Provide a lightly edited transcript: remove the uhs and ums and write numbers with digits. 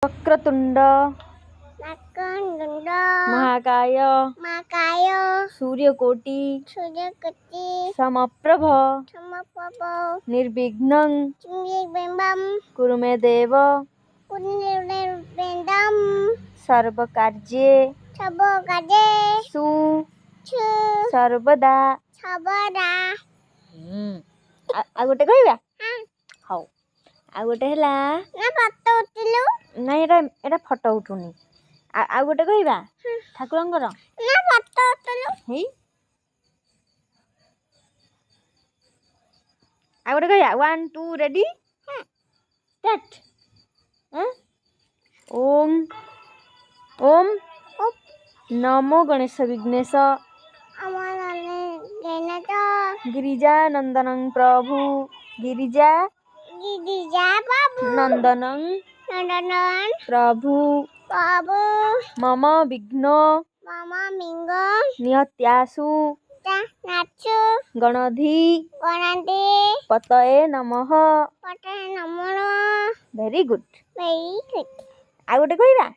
वक्रतुंड महाकाय सूर्यकोटि समप्रभ निर्विघ्नं कुरु मे देव सर्वकार्ये सर्वदा आ गोटे कहबा हौ आ गोटे हला नहीं एटा फोटो उठुनी आ गोटे कहबा ठाकुरंकर हेई आ गोटे कहबा 1 2 रेडी स्टार्ट ओम ओम नमो गणेश विघ्नेश गिरिजा नंदनं प्रभु गिरिजा नंदनं प्रभु मम विघ्न निहत्यासु गणधि पतये नमः वेरी गुड आ गोटे कहबा